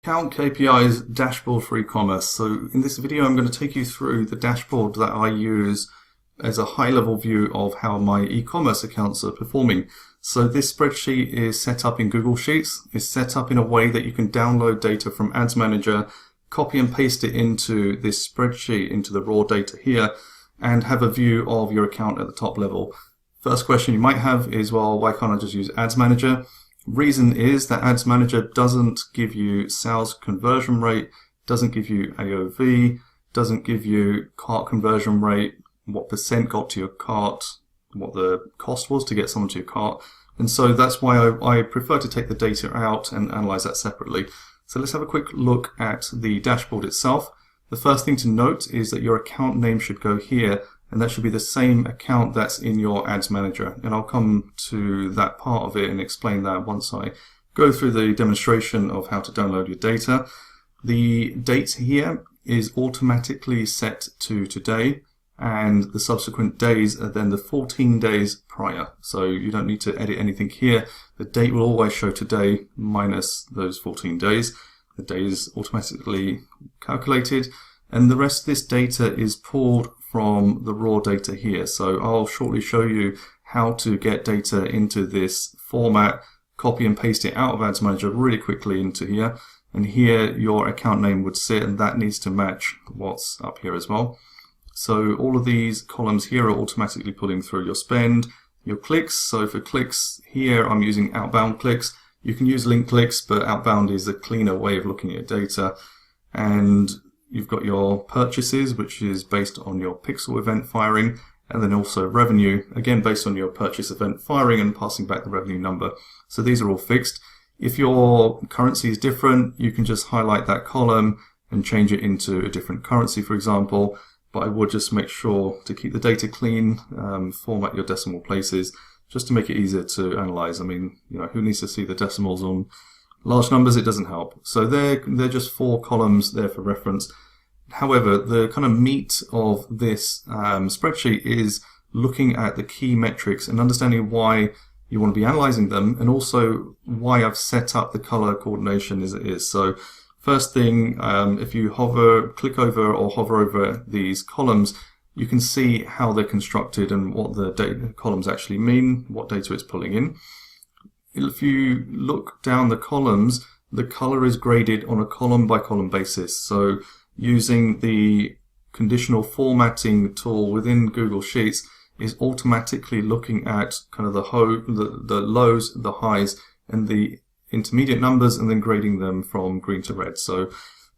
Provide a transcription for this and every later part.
Account KPIs dashboard for e-commerce. So in this video I'm going to take you through the dashboard that I use as a high-level view of how my e-commerce accounts are performing. So this spreadsheet is set up in Google Sheets. It's set up in a way that you can download data from Ads Manager, copy and paste it into this spreadsheet, into the raw data here, and have a view of your account at the top level. First question you might have is, well, why can't I just use Ads Manager? Reason is that Ads Manager doesn't give you sales conversion rate, doesn't give you AOV, doesn't give you cart conversion rate, what percent got to your cart, what the cost was to get someone to your cart. And so that's why I prefer to take the data out and analyze that separately. So let's have a quick look at the dashboard itself. The first thing to note is that your account name should go here, and that should be the same account that's in your Ads Manager. And I'll come to that part of it and explain that once I go through the demonstration of how to download your data. The date here is automatically set to today, and the subsequent days are then the 14 days prior. So you don't need to edit anything here. The date will always show today minus those 14 days. The day is automatically calculated, and the rest of this data is pulled from the raw data here. So I'll shortly show you how to get data into this format, copy and paste it out of Ads Manager really quickly into here. And here your account name would sit, and that needs to match what's up here as well. So all of these columns here are automatically pulling through your spend, your clicks. So for clicks here, I'm using outbound clicks. You can use link clicks, but outbound is a cleaner way of looking at data. And you've got your purchases, which is based on your pixel event firing, and then also revenue, again based on your purchase event firing and passing back the revenue number. So these are all fixed. If your currency is different, you can just highlight that column and change it into a different currency, for example. But I would just make sure to keep the data clean, format your decimal places, just to make it easier to analyze. I mean, who needs to see the decimals on large numbers? It doesn't help. So they're just 4 columns there for reference. However, the kind of meat of this spreadsheet is looking at the key metrics and understanding why you want to be analyzing them, and also why I've set up the color coordination as it is. So first thing, if you click over or hover over these columns, you can see how they're constructed and what the data columns actually mean, what data it's pulling in. If you look down the columns, the color is graded on a column by column basis. So using the conditional formatting tool within Google Sheets is automatically looking at kind of the lows, the highs, and the intermediate numbers, and then grading them from green to red. So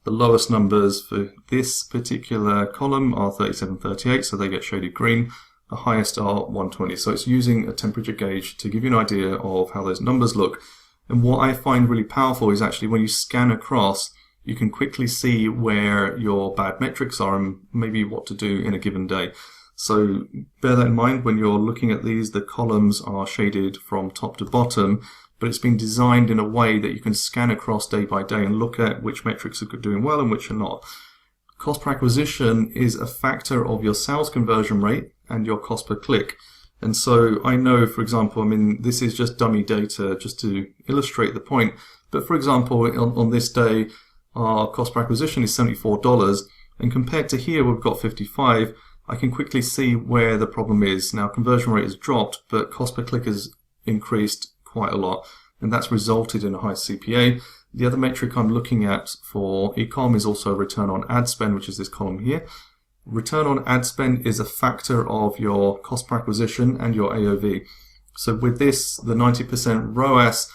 the lowest numbers for this particular column are 37.38, so they get shaded green. The highest are 120. So it's using a temperature gauge to give you an idea of how those numbers look. And what I find really powerful is actually when you scan across, you can quickly see where your bad metrics are and maybe what to do in a given day. So bear that in mind when you're looking at these. The columns are shaded from top to bottom, but it's been designed in a way that you can scan across day by day and look at which metrics are doing well and which are not. Cost per acquisition is a factor of your sales conversion rate and your cost per click. And so I know, for example, this is just dummy data just to illustrate the point, but for example, on this day, our cost per acquisition is $74, and compared to here, we've got 55. I can quickly see where the problem is. Now, conversion rate has dropped, but cost per click has increased quite a lot, and that's resulted in a high CPA. The other metric I'm looking at for e-com is also return on ad spend, which is this column here. Return on ad spend is a factor of your cost per acquisition and your AOV. So with this, the 90% ROAS,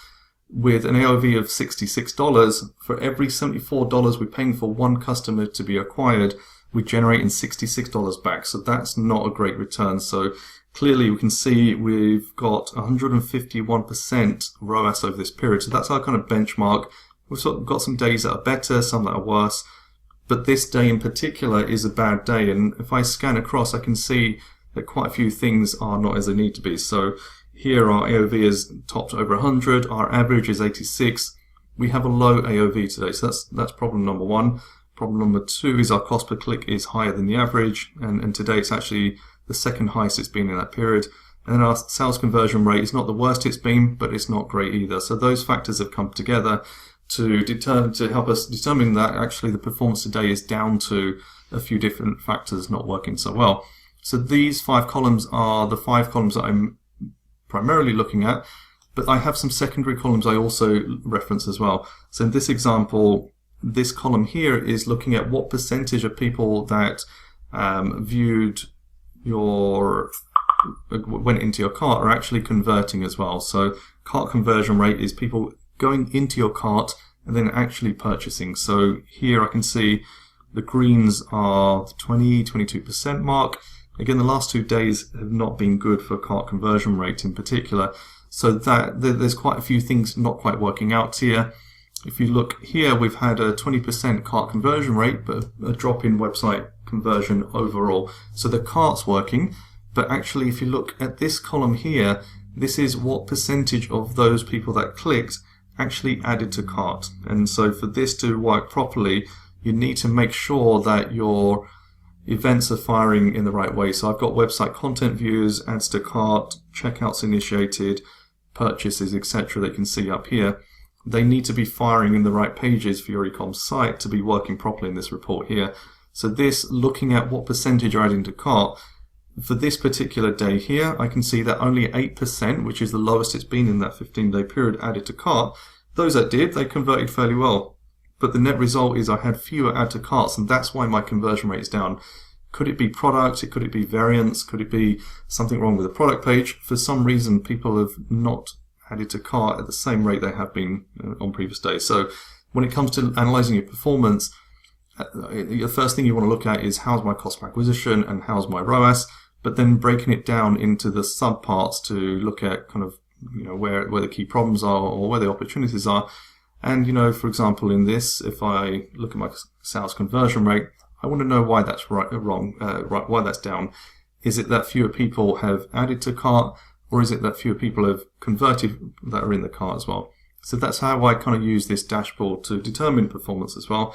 with an AOV of $66, for every $74 we're paying for one customer to be acquired, we're generating $66 back. So that's not a great return. So clearly we can see we've got 151% ROAS over this period. So that's our kind of benchmark. We've sort of got some days that are better, some that are worse. But this day in particular is a bad day. And if I scan across, I can see that quite a few things are not as they need to be. So here our AOV is topped over 100. Our average is 86. We have a low AOV today. So that's problem number 1. Problem number 2 is our cost per click is higher than the average. And today it's actually the second highest it's been in that period. And then our sales conversion rate is not the worst it's been, but it's not great either. So those factors have come together. to help us determine that actually the performance today is down to a few different factors not working so well. So these 5 columns are the 5 columns that I'm primarily looking at, but I have some secondary columns I also reference as well. So in this example, this column here is looking at what percentage of people that went into your cart are actually converting as well. So cart conversion rate is people going into your cart and then actually purchasing. So here I can see the greens are 22% mark. Again, the last 2 days have not been good for cart conversion rate in particular. So that there's quite a few things not quite working out here. If you look here, we've had a 20% cart conversion rate, but a drop in website conversion overall. So the cart's working, but actually if you look at this column here, this is what percentage of those people that clicked actually added to cart. And so for this to work properly, you need to make sure that your events are firing in the right way. So I've got website content views, adds to cart, checkouts initiated, purchases, etc. that you can see up here. They need to be firing in the right pages for your e-com site to be working properly in this report here. So this, looking at what percentage are adding to cart, for this particular day here, I can see that only 8%, which is the lowest it's been in that 15-day period, added to cart. Those that did, they converted fairly well. But the net result is I had fewer add to carts, and that's why my conversion rate is down. Could it be product? Could it be variants? Could it be something wrong with the product page? For some reason, people have not added to cart at the same rate they have been on previous days. So when it comes to analyzing your performance, the first thing you want to look at is how's my cost per acquisition and how's my ROAS, but then breaking it down into the subparts to look at kind of where the key problems are or where the opportunities are. And for example, in this, if I look at my sales conversion rate, I want to know why that's why that's down. Is it that fewer people have added to cart, or is it that fewer people have converted that are in the cart as well? So that's how I kind of use this dashboard to determine performance as well.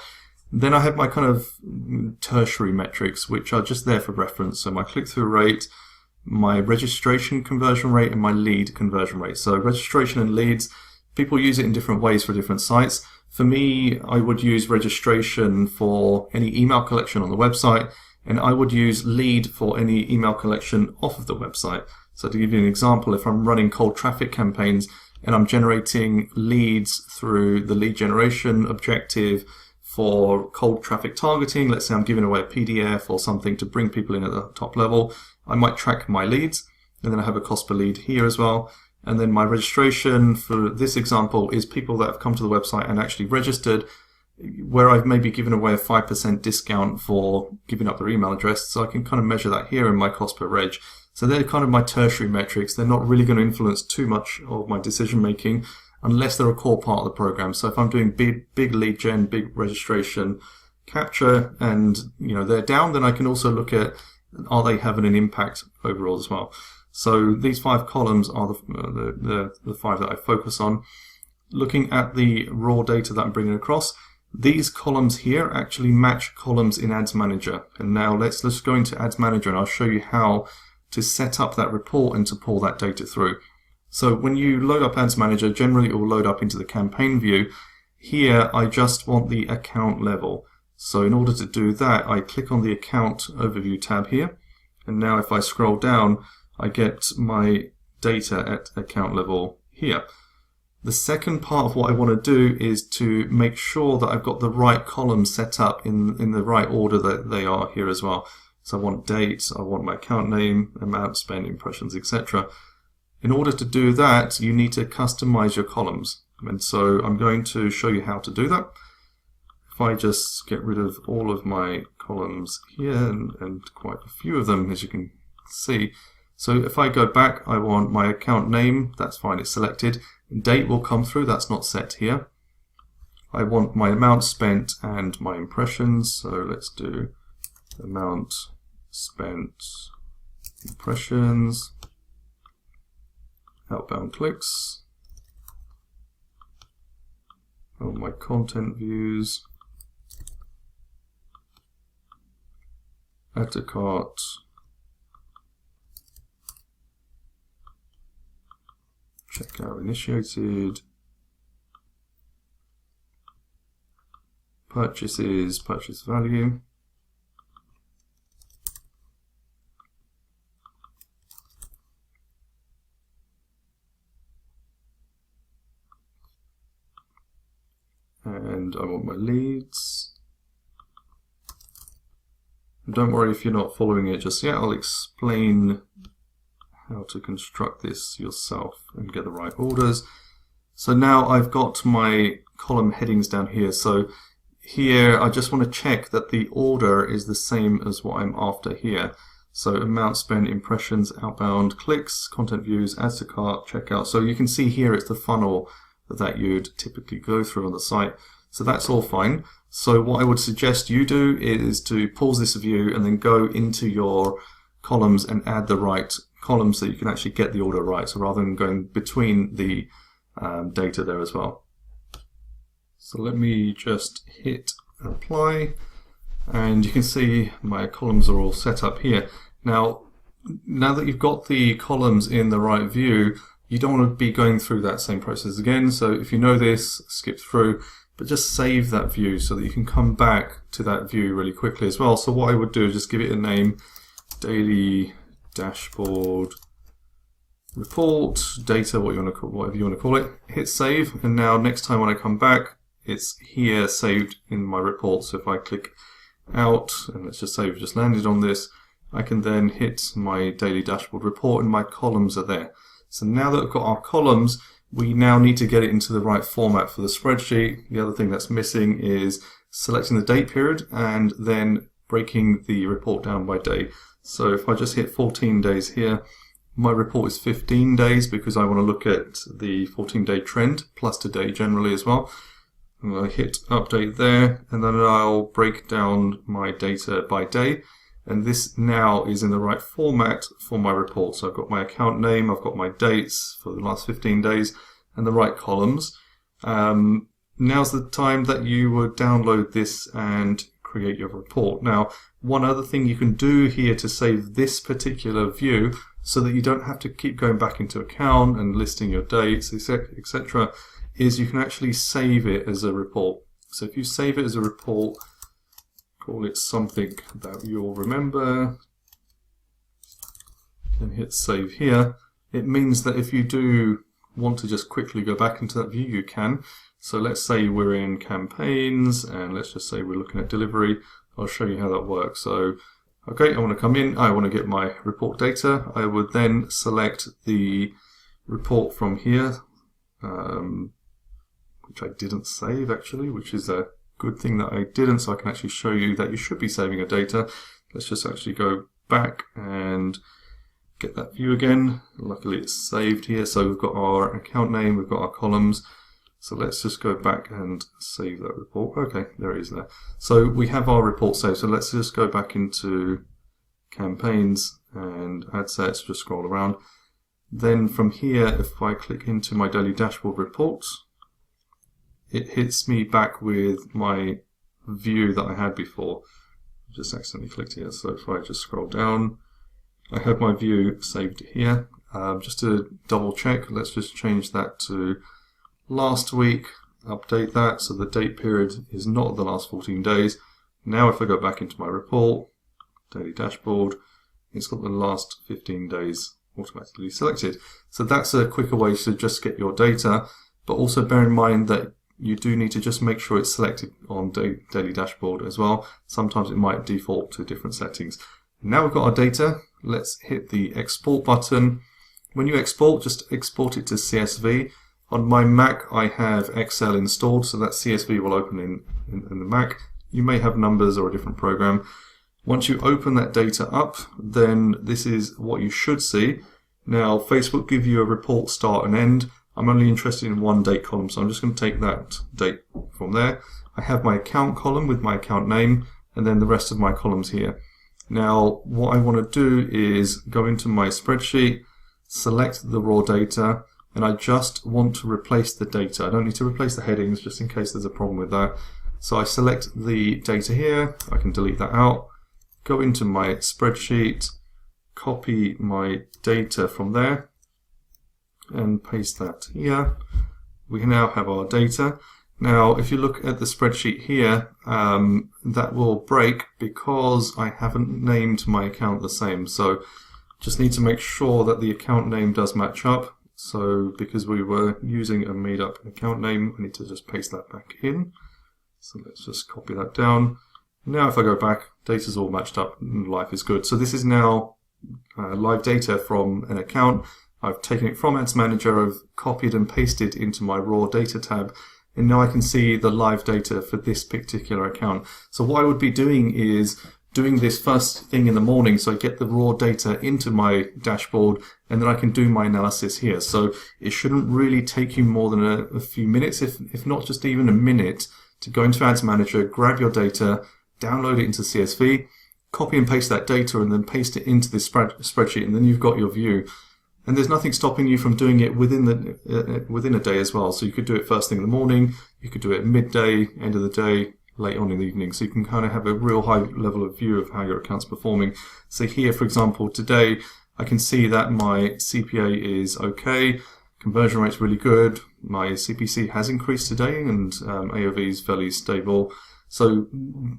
Then I have my kind of tertiary metrics, which are just there for reference. So my click-through rate, my registration conversion rate, and my lead conversion rate. So registration and leads, people use it in different ways for different sites. For me, I would use registration for any email collection on the website, and I would use lead for any email collection off of the website. So to give you an example, if I'm running cold traffic campaigns and I'm generating leads through the lead generation objective for cold traffic targeting, let's say I'm giving away a PDF or something to bring people in at the top level, I might track my leads, and then I have a cost per lead here as well. And then my registration for this example is people that have come to the website and actually registered, where I've maybe given away a 5% discount for giving up their email address. So I can kind of measure that here in my cost per reg. So they're kind of my tertiary metrics. They're not really going to influence too much of my decision making unless they're a core part of the program. So if I'm doing big lead gen, big registration capture, and they're down, then I can also look at, are they having an impact overall as well? So these 5 columns are the 5 that I focus on. Looking at the raw data that I'm bringing across, these columns here actually match columns in Ads Manager. And now let's go into Ads Manager and I'll show you how to set up that report and to pull that data through. So when you load up Ads Manager, generally it will load up into the campaign view. Here I just want the account level. So in order to do that, I click on the account overview tab here. And now if I scroll down, I get my data at account level here. The second part of what I want to do is to make sure that I've got the right columns set up in the right order that they are here as well. So I want dates, I want my account name, amount spent, impressions, etc. In order to do that, you need to customize your columns. And so I'm going to show you how to do that. If I just get rid of all of my columns here, and quite a few of them, as you can see. So if I go back, I want my account name, that's fine, it's selected. Date will come through, that's not set here. I want my amount spent and my impressions, so let's do amount spent, impressions, outbound clicks, all my content views, add to cart, checkout initiated, purchases, purchase value. And I want my leads. And don't worry if you're not following it just yet. I'll explain how to construct this yourself and get the right orders. So now I've got my column headings down here. So here I just want to check that the order is the same as what I'm after here. So amount spent, impressions, outbound, clicks, content views, adds to cart, checkout. So you can see here it's the funnel that you'd typically go through on the site. So that's all fine. So what I would suggest you do is to pause this view and then go into your columns and add the right columns so you can actually get the order right. So rather than going between the data there as well. So let me just hit apply, and you can see my columns are all set up here. Now that you've got the columns in the right view, you don't want to be going through that same process again. So if you know this, skip through, but just save that view so that you can come back to that view really quickly as well. So what I would do is just give it a name, daily dashboard report, data, whatever you want to call it. Hit save, and now next time when I come back, it's here saved in my report. So if I click out, and let's just say we've just landed on this, I can then hit my daily dashboard report and my columns are there. So now that we've got our columns, we now need to get it into the right format for the spreadsheet. The other thing that's missing is selecting the date period and then breaking the report down by day. So if I just hit 14 days here, my report is 15 days because I want to look at the 14-day trend plus today generally as well. I'm going to hit update there, and then I'll break down my data by day. And this now is in the right format for my report. So I've got my account name, I've got my dates for the last 15 days, and the right columns. Now's the time that you would download this and create your report. Now, one other thing you can do here to save this particular view so that you don't have to keep going back into account and listing your dates, etc., is you can actually save it as a report. So if you save it as a report, call it something that you'll remember, and hit save here, it means that if you do want to just quickly go back into that view, you can. So let's say we're in campaigns, and let's just say we're looking at delivery. I'll show you how that works. So, okay, I want to come in, I want to get my report data. I would then select the report from here, which I didn't save actually, which is a good thing that I didn't, so I can actually show you that you should be saving your data. Let's just actually go back and get that view again. Luckily it's saved here, so we've got our account name, we've got our columns. So let's just go back and save that report. Okay, there it is there. So we have our report saved, so let's just go back into campaigns and ad sets, just scroll around. Then from here, if I click into my daily dashboard reports, it hits me back with my view that I had before. I just accidentally clicked here. So if I just scroll down, I have my view saved here. Just to double check, let's just change that to last week, update that so the date period is not the last 14 days. Now if I go back into my report, daily dashboard, it's got the last 15 days automatically selected. So that's a quicker way to just get your data, but also bear in mind that you do need to just make sure it's selected on daily dashboard as well. Sometimes it might default to different settings. Now we've got our data, let's hit the export button. When you export, just export it to CSV. On my Mac, I have Excel installed, so that CSV will open in the Mac. You may have Numbers or a different program. Once you open that data up, then this is what you should see. Now, Facebook give you a report start and end. I'm only interested in one date column, so I'm just going to take that date from there. I have my account column with my account name, and then the rest of my columns here. Now, what I want to do is go into my spreadsheet, select the raw data, and I just want to replace the data. I don't need to replace the headings, just in case there's a problem with that. So I select the data here, I can delete that out, go into my spreadsheet, copy my data from there, and paste that here. We now have our data. Now, if you look at the spreadsheet here, that will break because I haven't named my account the same. So just need to make sure that the account name does match up. So because we were using a made up account name, I need to just paste that back in. So let's just copy that down. Now if I go back, data's all matched up and life is good. So this is now live data from an account. I've taken it from Ads Manager, I've copied and pasted into my raw data tab, and now I can see the live data for this particular account. So what I would be doing is doing this first thing in the morning, so I get the raw data into my dashboard, and then I can do my analysis here. So it shouldn't really take you more than a few minutes, if not just even a minute, to go into Ads Manager, grab your data, download it into CSV, copy and paste that data, and then paste it into this spreadsheet, and then you've got your view. And there's nothing stopping you from doing it within a day as well. So you could do it first thing in the morning, you could do it midday, end of the day, late on in the evening. So you can kind of have a real high level of view of how your account's performing. So here, for example, today, I can see that my CPA is okay, conversion rate's really good, my CPC has increased today, and AOV is fairly stable. So,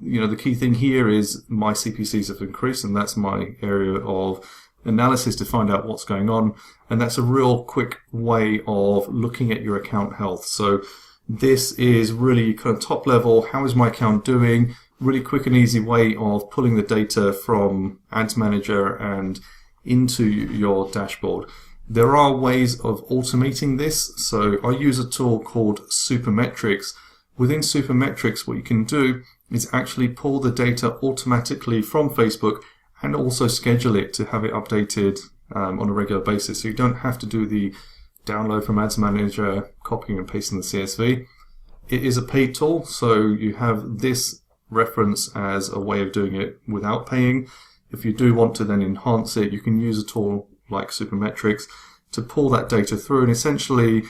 you know, the key thing here is my CPCs have increased, and that's my area of analysis to find out what's going on. And that's a real quick way of looking at your account health. So this is really kind of top level. How is my account doing? Really quick and easy way of pulling the data from Ads Manager and into your dashboard. There are ways of automating this. So I use a tool called Supermetrics. Within Supermetrics, what you can do is actually pull the data automatically from Facebook and also schedule it to have it updated on a regular basis. So you don't have to do the download from Ads Manager, copying and pasting the CSV. It is a paid tool, so you have this reference as a way of doing it without paying. If you do want to then enhance it, you can use a tool like Supermetrics to pull that data through, and essentially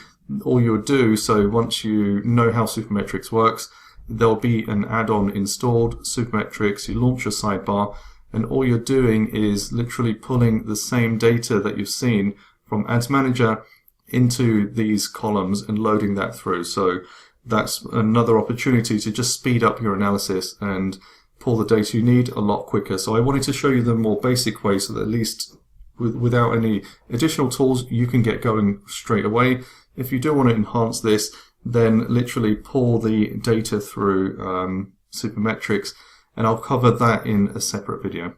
all you would do, so once you know how Supermetrics works, there'll be an add-on installed, Supermetrics, you launch your sidebar, and all you're doing is literally pulling the same data that you've seen from Ads Manager into these columns and loading that through. So that's another opportunity to just speed up your analysis and pull the data you need a lot quicker. So I wanted to show you the more basic way so that at least without any additional tools, you can get going straight away. If you do want to enhance this, then literally pull the data through Supermetrics, and I'll cover that in a separate video.